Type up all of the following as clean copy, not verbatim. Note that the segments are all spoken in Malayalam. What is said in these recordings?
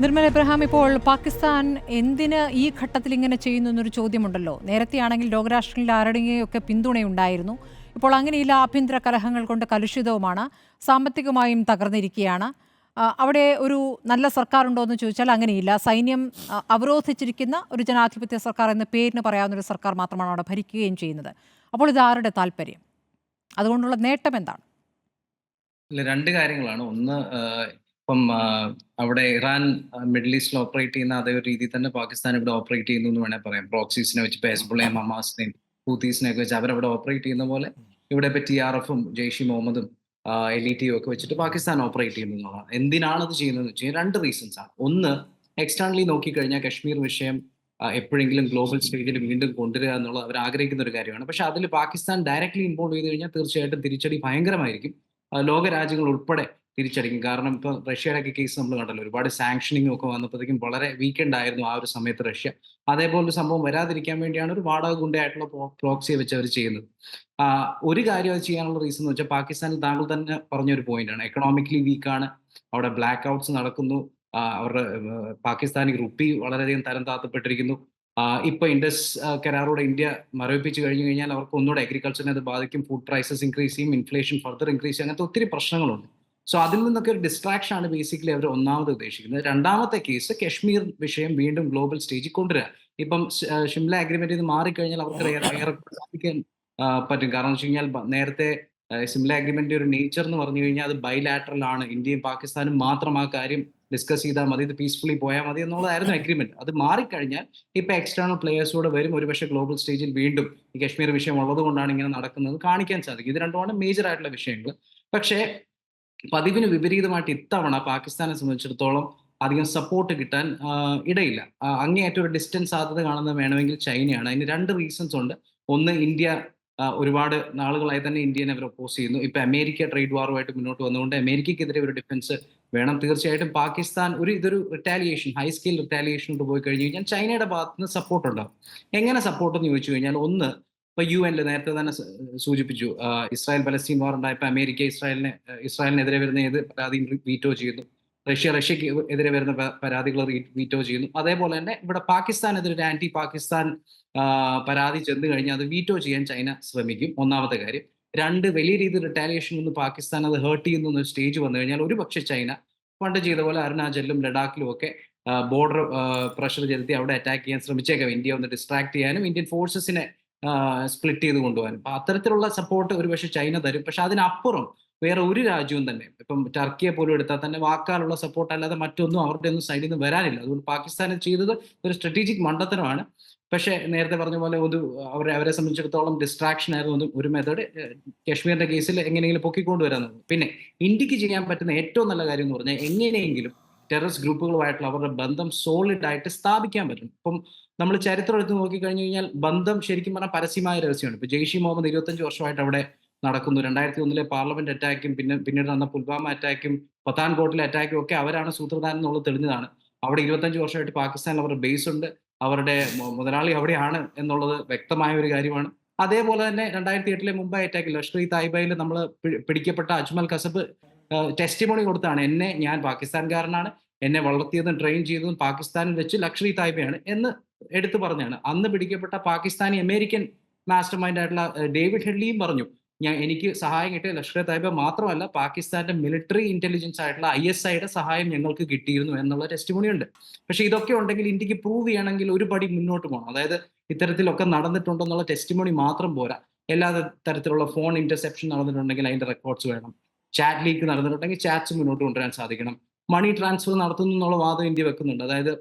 നിർമ്മൽ എബ്രഹാം, ഇപ്പോൾ പാകിസ്ഥാൻ എന്തിന് ഈ ഘട്ടത്തിൽ ഇങ്ങനെ ചെയ്യുന്നു എന്നൊരു ചോദ്യമുണ്ടല്ലോ. നേരത്തെയാണെങ്കിൽ ലോകരാഷ്ട്രങ്ങളിൽ ആരുടെയൊക്കെ പിന്തുണയുണ്ടായിരുന്നു. ഇപ്പോൾ അങ്ങനെയില്ല. ആഭ്യന്തര കലഹങ്ങൾ കൊണ്ട് കലുഷിതവുമാണ്, സാമ്പത്തികമായും തകർന്നിരിക്കുകയാണ്. അവിടെ ഒരു നല്ല സർക്കാർ ഉണ്ടോ എന്ന് ചോദിച്ചാൽ അങ്ങനെയില്ല. സൈന്യം അവരോധിച്ചിരിക്കുന്ന ഒരു ജനാധിപത്യ സർക്കാർ എന്ന പേരിന് പറയാവുന്ന ഒരു സർക്കാർ മാത്രമാണ് അവിടെ ഭരിക്കുകയും ചെയ്യുന്നത്. അപ്പോൾ ഇത് ആരുടെ താല്പര്യം? അതുകൊണ്ടുള്ള നേട്ടം എന്താണ്? ഇല്ല, 2 കാര്യങ്ങളാണ്. ഒന്ന് ഇപ്പം അവിടെ ഇറാൻ മിഡിൽ ഈസ്റ്റിൽ ഓപ്പറേറ്റ് ചെയ്യുന്ന അതേ ഒരു രീതിയിൽ തന്നെ പാകിസ്ഥാൻ ഇവിടെ ഓപ്പറേറ്റ് ചെയ്യുന്നു എന്ന് വേണേൽ പറയാം. പ്രോക്സീസിനെ വെച്ച് ഇപ്പോൾ ഹെസ്ബുള്ളയും ഹമാസിനെയും ഹൂത്തീസിനെ ഒക്കെ വെച്ച് അവരവിടെ ഓപ്പറേറ്റ് ചെയ്യുന്ന പോലെ ഇവിടെ ഇപ്പോൾ TRFും ജെയ്ഷ് ഇ മുഹമ്മദും LETയും ഒക്കെ വെച്ചിട്ട് പാകിസ്ഥാൻ ഓപ്പറേറ്റ് ചെയ്യുന്നു എന്നുള്ളതാണ്. എന്തിനാണ് അത് ചെയ്യുന്നതെന്ന് വെച്ച് കഴിഞ്ഞാൽ 2 റീസൺസ് ആണ്. ഒന്ന്, എക്സ്റ്റേണലി നോക്കിക്കഴിഞ്ഞാൽ കശ്മീർ വിഷയം എപ്പോഴെങ്കിലും ഗ്ലോബൽ സ്റ്റേജിൽ വീണ്ടും കൊണ്ടുവരിക എന്നുള്ളത് അവർ ആഗ്രഹിക്കുന്ന ഒരു കാര്യമാണ്. പക്ഷെ അതിൽ പാകിസ്ഥാൻ ഡയറക്ട്ലി ഇൻവോൾവ് ചെയ്ത് കഴിഞ്ഞാൽ തീർച്ചയായിട്ടും തിരിച്ചടി ഭയങ്കരമായിരിക്കും. ലോക രാജ്യങ്ങൾ ഉൾപ്പെടെ തിരിച്ചടിക്കും. കാരണം ഇപ്പോൾ റഷ്യയുടെ ഒക്കെ കേസ് നമ്മൾ കണ്ടല്ലോ, ഒരുപാട് സാങ്ഷനിങ്ങും ഒക്കെ വന്നപ്പോഴത്തേക്കും വളരെ വീക്കെൻഡ് ആയിരുന്നു ആ ഒരു സമയത്ത് റഷ്യ. അതേപോലൊരു സംഭവം വരാതിരിക്കാൻ വേണ്ടിയാണ് ഒരു വാടക ഗുണ്ടയായിട്ടുള്ള പ്രോക്സിയെ വെച്ച് അവർ ചെയ്യുന്നത്. ഒരു കാര്യം അത് ചെയ്യാനുള്ള റീസൺ എന്ന് വെച്ചാൽ പാകിസ്ഥാനിൽ താങ്കൾ തന്നെ പറഞ്ഞൊരു പോയിന്റാണ്, എക്കണോമിക്കലി വീക്കാണ്, അവിടെ ബ്ലാക്ക് ഔട്ട്സ് നടക്കുന്നു, അവരുടെ പാകിസ്ഥാനി റുപ്പി വളരെയധികം തരം താഴ്ത്തപ്പെട്ടിരിക്കുന്നു. ഇപ്പൊ ഇൻഡസ് കരാറോടെ ഇന്ത്യ മരവിപ്പിച്ച് കഴിഞ്ഞു കഴിഞ്ഞാൽ അവർക്ക് ഒന്നുകൂടെ അഗ്രികൾച്ചറിനെ അത് ബാധിക്കും, ഫുഡ് പ്രൈസസ് ഇൻക്രീസ് ചെയ്യും, ഇൻഫ്ലേഷൻ ഫർദർ ഇൻക്രീസ് ചെയ്യും, അങ്ങനത്തെ ഒത്തിരി പ്രശ്നങ്ങളുണ്ട്. സോ അതിൽ നിന്നൊക്കെ ഒരു ഡിസ്ട്രാക്ഷൻ ആണ് ബേസിക്കലി അവർ ഒന്നാമത് ഉദ്ദേശിക്കുന്നത്. രണ്ടാമത്തെ കേസ് കശ്മീർ വിഷയം വീണ്ടും ഗ്ലോബൽ സ്റ്റേജിൽ കൊണ്ടുവരിക. ഇപ്പം ഷിംല അഗ്രിമെന്റ് ഇത് മാറിക്കഴിഞ്ഞാൽ അവർക്ക് ഏറെ സാധിക്കാൻ പറ്റും. കാരണം വെച്ച് കഴിഞ്ഞാൽ നേരത്തെ സിംല അഗ്രിമെന്റ് ഒരു നേച്ചർ എന്ന് പറഞ്ഞു കഴിഞ്ഞാൽ അത് ബൈലാറ്ററൽ ആണ്, ഇന്ത്യയും പാകിസ്ഥാനും മാത്രം ആ കാര്യം ഡിസ്കസ് ചെയ്താൽ മതി, ഇത് പീസ്ഫുള്ളി പോയാൽ മതി എന്നുള്ളതായിരുന്നു അഗ്രിമെന്റ്. അത് മാറിക്കഴിഞ്ഞാൽ ഇപ്പൊ എക്സ്റ്റേണൽ പ്ലേയേഴ്സ് കൂടെ വരും, ഒരുപക്ഷെ ഗ്ലോബൽ സ്റ്റേജിൽ വീണ്ടും ഈ കശ്മീർ വിഷയം ഉള്ളത് കൊണ്ടാണ് ഇങ്ങനെ നടക്കുന്നത് കാണിക്കാൻ സാധിക്കും. ഇത് രണ്ടുമാണ് മേജർ ആയിട്ടുള്ള വിഷയങ്ങൾ. പക്ഷേ പതിവിന് വിപരീതമായിട്ട് ഇത്തവണ പാകിസ്ഥാനെ സംബന്ധിച്ചിടത്തോളം അധികം സപ്പോർട്ട് കിട്ടാൻ ഇടയില്ല. അങ്ങേയറ്റം ഒരു ഡിസ്റ്റൻസ് സാധ്യത കാണുന്നത് വേണമെങ്കിൽ ചൈനയാണ്. അതിന് 2 റീസൺസ് ഉണ്ട്. ഒന്ന്, ഇന്ത്യ ഒരുപാട് നാളുകളായി തന്നെ ഇന്ത്യനെ അവർ ഒപ്പോസ് ചെയ്യുന്നു. ഇപ്പൊ അമേരിക്ക ട്രേഡ് വാറുമായിട്ട് മുന്നോട്ട് വന്നുകൊണ്ട് അമേരിക്കയ്ക്കെതിരെ ഒരു ഡിഫൻസ് വേണം. തീർച്ചയായിട്ടും പാകിസ്ഥാൻ ഇതൊരു റിറ്റാലിയേഷൻ, ഹൈ സ്കെയിൽ റിറ്റാലിയേഷനോട്ട് പോയി കഴിഞ്ഞു കഴിഞ്ഞാൽ ചൈനയുടെ ഭാഗത്ത് നിന്ന് സപ്പോർട്ട് ഉണ്ടാവും. എങ്ങനെ സപ്പോർട്ട് എന്ന് ചോദിച്ചു കഴിഞ്ഞാൽ, ഒന്ന്, ഇപ്പൊ UN നേരത്തെ തന്നെ സൂചിപ്പിച്ചു, ഇസ്രായേൽ പലസ്തീൻ വാർ ഉണ്ടായപ്പോൾ അമേരിക്ക ഇസ്രായേലിനെതിരെ വരുന്ന ഏത് പരാതിയും വീറ്റോ ചെയ്യുന്നു. റഷ്യക്ക് എതിരെ വരുന്ന പരാതികൾ വീറ്റോ ചെയ്യുന്നു. അതേപോലെ തന്നെ ഇവിടെ പാകിസ്ഥാനെതിരെ ഒരു ആന്റി പാകിസ്ഥാൻ പരാതി ചെന്ന് കഴിഞ്ഞാൽ അത് വീറ്റോ ചെയ്യാൻ ചൈന ശ്രമിക്കും. ഒന്നാമത്തെ കാര്യം. 2, വലിയ രീതിയിൽ റിറ്റാലിയേഷൻ ഒന്ന് പാകിസ്ഥാൻ അത് ഹേർട്ട് ചെയ്യുന്ന ഒരു സ്റ്റേജ് വന്നു കഴിഞ്ഞാൽ ഒരുപക്ഷെ ചൈന പണ്ട് ചെയ്ത പോലെ അരുണാചലിലും ലഡാക്കിലും ഒക്കെ ബോർഡർ പ്രഷർ ചെലുത്തി അവിടെ അറ്റാക്ക് ചെയ്യാൻ ശ്രമിച്ചേക്കാം, ഇന്ത്യ ഒന്ന് ഡിസ്ട്രാക്ട് ചെയ്യാനും ഇന്ത്യൻ ഫോഴ്സസിനെ സ്പ്ലിറ്റ് ചെയ്ത് കൊണ്ടുപോകാനും. അപ്പൊ അത്തരത്തിലുള്ള സപ്പോർട്ട് ഒരുപക്ഷെ ചൈന തരും. പക്ഷെ അതിനപ്പുറം വേറെ ഒരു രാജ്യവും തന്നെ, ഇപ്പം ടർക്കിയെ പോലും എടുത്താൽ തന്നെ, വാക്കാലുള്ള സപ്പോർട്ട് അല്ലാതെ മറ്റൊന്നും അവരുടെ ഒന്നും സൈഡിൽ നിന്ന് വരാനില്ല. അതുകൊണ്ട് പാകിസ്ഥാൻ ചെയ്തത് ഒരു സ്ട്രാറ്റജിക് മണ്ടത്തരമാണ്. പക്ഷെ നേരത്തെ പറഞ്ഞ പോലെ അവരെ സംബന്ധിച്ചിടത്തോളം ഡിസ്ട്രാക്ഷൻ ആയിരുന്നു ഒരു മെത്തേഡ്. കശ്മീരിന്റെ കേസിൽ എങ്ങനെയെങ്കിലും പൊക്കിക്കൊണ്ടുവരാൻ. പിന്നെ ഇന്ത്യക്ക് ചെയ്യാൻ പറ്റുന്ന ഏറ്റവും നല്ല കാര്യം എന്ന് പറഞ്ഞാൽ എങ്ങനെയെങ്കിലും ടെററിസ്റ്റ് ഗ്രൂപ്പുകളുമായിട്ടുള്ള അവരുടെ ബന്ധം സോളിഡ് ആയിട്ട് സ്ഥാപിക്കാൻ പറ്റും. ഇപ്പം നമ്മൾ ചരിത്രം എടുത്ത് നോക്കിക്കഴിഞ്ഞു കഴിഞ്ഞാൽ ബന്ധം ശരിക്കും പറഞ്ഞാൽ പരസ്യമായ രഹസ്യമാണ്. ഇപ്പൊ ജെയ്ഷ് ഇ മുഹമ്മദ് 25 വർഷമായിട്ട് അവിടെ നടക്കുന്നു. 2001 പാർലമെന്റ് അറ്റാക്കും പിന്നീട് നടന്ന പുൽവാമ അറ്റാക്കും പത്താൻകോട്ടിലെ അറ്റാക്കും ഒക്കെ അവരാണ് സൂത്രധാരൻ എന്നുള്ളത് തെളിഞ്ഞതാണ്. അവിടെ 25 വർഷമായിട്ട് പാകിസ്ഥാനിൽ അവരുടെ ബേസ് ഉണ്ട്, അവരുടെ മുതലാളി അവിടെയാണ് എന്നുള്ളത് വ്യക്തമായ ഒരു കാര്യമാണ്. അതേപോലെ തന്നെ 2008 മുംബൈ അറ്റാക്കിൽ ലഷ്കർ ഇ തായ്ബയിൽ നമ്മൾ പിടിക്കപ്പെട്ട അജ്മൽ കസബ് ടെസ്റ്റിമോണി കൊടുത്താണ്, ഞാൻ പാകിസ്ഥാൻകാരനാണ്, എന്നെ വളർത്തിയതും ട്രെയിൻ ചെയ്തതും പാകിസ്ഥാനിൽ വെച്ച് ലഷ്കർ ഇ തായ്ബയാണ് എന്ന് എടുത്തു പറഞ്ഞാണ്. അന്ന് പിടിക്കപ്പെട്ട പാകിസ്ഥാനി അമേരിക്കൻ മാസ്റ്റർ മൈൻഡ് ആയിട്ടുള്ള ഡേവിഡ് ഹെഡ്ലിയും പറഞ്ഞു, എനിക്ക് സഹായം കിട്ടിയ ലഷ്കർ ഇ തായ്ബ മാത്രമല്ല, പാകിസ്ഥാന്റെ മിലിറ്ററി ഇന്റലിജൻസ് ആയിട്ടുള്ള ISIയുടെ സഹായം ഞങ്ങൾക്ക് കിട്ടിയിരുന്നു എന്നുള്ള ടെസ്റ്റിമോണി ഉണ്ട്. പക്ഷെ ഇതൊക്കെ ഉണ്ടെങ്കിൽ ഇന്ത്യക്ക് പ്രൂവ് ചെയ്യണമെങ്കിൽ ഒരു പടി മുന്നോട്ട് പോകണം. അതായത് ഇത്തരത്തിലൊക്കെ നടന്നിട്ടുണ്ടെന്നുള്ള ടെസ്റ്റിമോണി മാത്രം പോരാ. എല്ലാ തരത്തിലുള്ള ഫോൺ ഇന്റർസെപ്ഷൻ നടന്നിട്ടുണ്ടെങ്കിൽ അതിന്റെ റെക്കോർഡ്സ് വേണം. ചാറ്റ് ലീക്ക് നടന്നിട്ടുണ്ടെങ്കിൽ ചാറ്റ്സ് മുന്നോട്ട് കൊണ്ടുവരാൻ സാധിക്കണം. മണി ട്രാൻസ്ഫർ നടത്തുന്നു എന്നുള്ള വാദം ഇന്ത്യ വെക്കുന്നുണ്ട്. അതായത്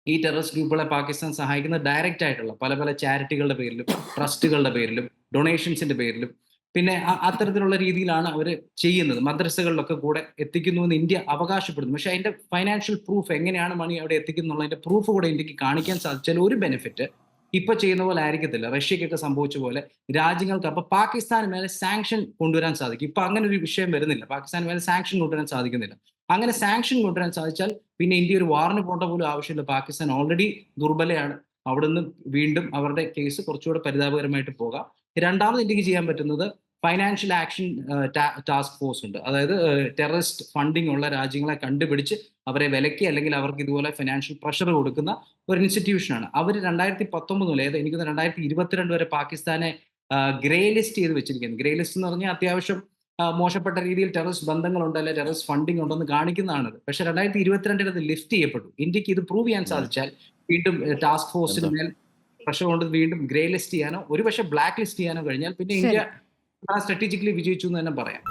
ഈ ടെററിസ്റ്റ് ഗ്രൂപ്പുകളെ പാകിസ്ഥാൻ സഹായിക്കുന്ന ഡയറക്റ്റ് ആയിട്ടുള്ള പല പല ചാരിറ്റികളുടെ പേരിലും ട്രസ്റ്റുകളുടെ പേരിലും ഡൊണേഷൻസിന്റെ പേരിലും പിന്നെ അത്തരത്തിലുള്ള രീതിയിലാണ് അവർ ചെയ്യുന്നത്. മദ്രസകളിലൊക്കെ കൂടെ എത്തിക്കുന്നു എന്ന് ഇന്ത്യ അവകാശപ്പെടുന്നു. പക്ഷെ അതിന്റെ ഫൈനാൻഷ്യൽ പ്രൂഫ്, എങ്ങനെയാണ് മണി അവിടെ എത്തിക്കുന്നുള്ളതിന്റെ പ്രൂഫ് കൂടെ ഇന്ത്യക്ക് കാണിക്കാൻ സാധിച്ചാൽ ഒരു ബെനിഫിറ്റ് ഇപ്പൊ ചെയ്യുന്ന പോലെ ആയിരിക്കത്തില്ല. റഷ്യക്കൊക്കെ സംഭവിച്ച പോലെ രാജ്യങ്ങൾക്ക് അപ്പൊ പാകിസ്ഥാന് മേലെ സാങ്ഷൻ കൊണ്ടുവരാൻ സാധിക്കും. ഇപ്പൊ അങ്ങനെ ഒരു വിഷയം വരുന്നില്ല, പാകിസ്ഥാന് മേലെ സാങ്ഷൻ കൊണ്ടുവരാൻ സാധിക്കുന്നില്ല. അങ്ങനെ സാങ്ഷൻ കൊണ്ടുവരാൻ സാധിച്ചാൽ പിന്നെ ഇന്ത്യ ഒരു വാറിന് പോകേണ്ട പോലും ആവശ്യമില്ല. പാകിസ്ഥാൻ ഓൾറെഡി ദുർബലയാണ്. അവിടെ നിന്ന് വീണ്ടും അവരുടെ കേസ് കുറച്ചുകൂടെ പരിതാപകരമായിട്ട് പോകാം. രണ്ടാമത് ഇന്ത്യക്ക് ചെയ്യാൻ പറ്റുന്നത് ഫൈനാൻഷ്യൽ ആക്ഷൻ ടാസ്ക് ഫോഴ്സ് ഉണ്ട്. അതായത് ടെററിസ്റ്റ് ഫണ്ടിങ് ഉള്ള രാജ്യങ്ങളെ കണ്ടുപിടിച്ച് അവരെ വിലക്കി അല്ലെങ്കിൽ അവർക്ക് ഇതുപോലെ ഫിനാൻഷ്യൽ പ്രഷർ കൊടുക്കുന്ന ഒരു ഇൻസ്റ്റിറ്റ്യൂഷനാണ്. അവർ 2019 മുതൽ എനിക്ക് 2022 വരെ പാകിസ്ഥാനെ ഗ്രേ ലിസ്റ്റ് ചെയ്ത് വെച്ചിരിക്കുന്നത്. ഗ്രേ ലിസ്റ്റ് എന്ന് പറഞ്ഞാൽ അത്യാവശ്യം മോശപ്പെട്ട രീതിയിൽ ടെററിസ്റ്റ് ബന്ധങ്ങളുണ്ട്, അല്ലെങ്കിൽ ടെററിസ്റ്റ് ഫണ്ടിങ് ഉണ്ടെന്ന് കാണിക്കുന്നതാണത്. പക്ഷെ 2022 അത് ലിഫ്റ്റ് ചെയ്യപ്പെട്ടു. ഇന്ത്യക്ക് ഇത് പ്രൂവ് ചെയ്യാൻ സാധിച്ചാൽ വീണ്ടും ടാസ്ക് ഫോഴ്സിന് മേൽ പ്രഷർ കൊണ്ട് വീണ്ടും ഗ്രേ ലിസ്റ്റ് ചെയ്യാനോ ഒരുപക്ഷെ ബ്ലാക്ക് ലിസ്റ്റ് ചെയ്യാനോ കഴിഞ്ഞാൽ പിന്നെ ഇന്ത്യ സ്ട്രാറ്റജിക്കലി വിജയിച്ചു എന്ന് തന്നെ പറയാം.